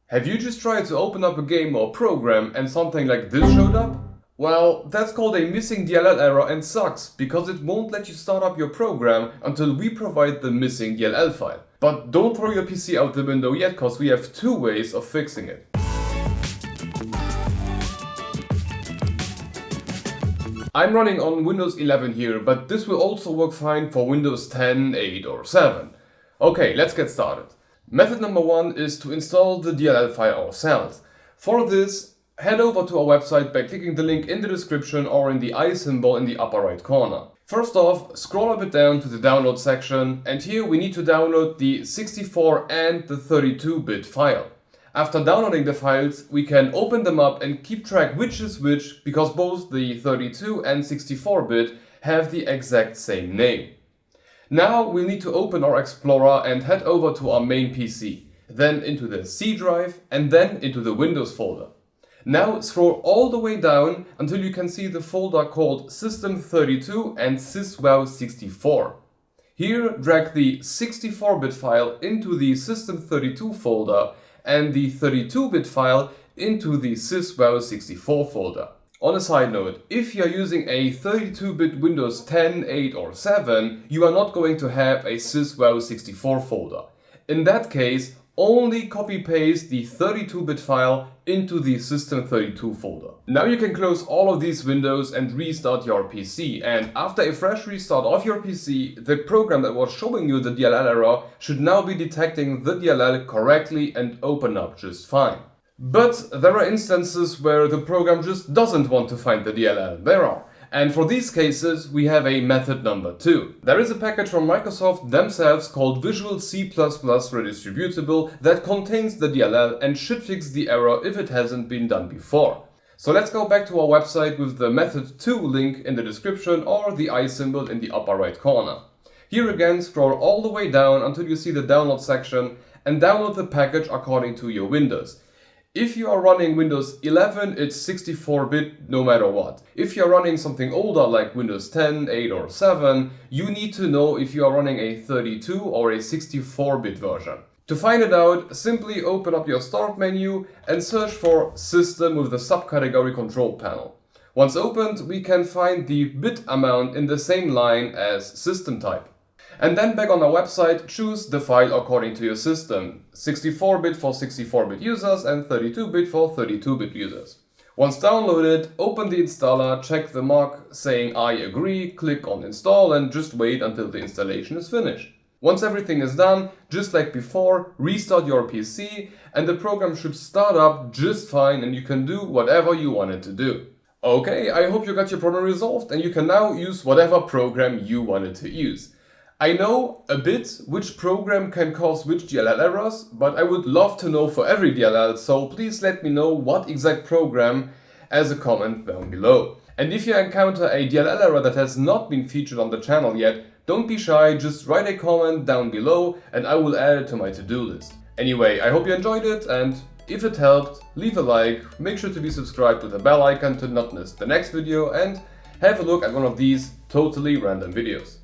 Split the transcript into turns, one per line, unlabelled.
Have you just tried to open up a game or program and something like this showed up? Well, that's called a missing DLL error and sucks, because it won't let you start up your program until we provide the missing DLL file. But don't throw your PC out the window yet, cause we have two ways of fixing it. I'm running on Windows 11 here, but this will also work fine for Windows 10, 8 or 7. Okay, let's get started. Method number one is to install the DLL file ourselves. For this, head over to our website by clicking the link in the description or in the I symbol in the upper right corner. First off, scroll a bit down to the download section, and here we need to download the 64 and the 32-bit file. After downloading the files, we can open them up and keep track which is which, because both the 32 and 64-bit have the exact same name. Now we'll need to open our Explorer and head over to our main PC, then into the C drive and then into the Windows folder. Now scroll all the way down until you can see the folder called System32 and syswow64. Here drag the 64-bit file into the System32 folder and the 32-bit file into the syswow64 folder. On a side note, if you are using a 32-bit Windows 10, 8 or 7, you are not going to have a syswow64 folder. In that case, only copy-paste the 32-bit file into the System32 folder. Now you can close all of these windows and restart your PC, and after a fresh restart of your PC, the program that was showing you the DLL error should now be detecting the DLL correctly and open up just fine. But there are instances where the program just doesn't want to find the DLL. There are. And for these cases, we have a method number two. There is a package from Microsoft themselves called Visual C++ Redistributable that contains the DLL and should fix the error if it hasn't been done before. So let's go back to our website with the method 2 link in the description or the I symbol in the upper right corner. Here again, scroll all the way down until you see the download section and download the package according to your Windows. If you are running Windows 11, it's 64-bit no matter what. If you are running something older like Windows 10, 8 or 7, you need to know if you are running a 32 or a 64-bit version. To find it out, simply open up your Start menu and search for System with the subcategory Control Panel. Once opened, we can find the bit amount in the same line as System type. And then back on our website, choose the file according to your system. 64-bit for 64-bit users and 32-bit for 32-bit users. Once downloaded, open the installer, check the mark saying I agree, click on install and just wait until the installation is finished. Once everything is done, just like before, restart your PC and the program should start up just fine and you can do whatever you want it to do. Okay, I hope you got your problem resolved and you can now use whatever program you wanted to use. I know a bit which program can cause which DLL errors, but I would love to know for every DLL, so please let me know what exact program as a comment down below. And if you encounter a DLL error that has not been featured on the channel yet, don't be shy, just write a comment down below and I will add it to my to-do list. Anyway, I hope you enjoyed it, and if it helped, leave a like, make sure to be subscribed with the bell icon to not miss the next video, and have a look at one of these totally random videos.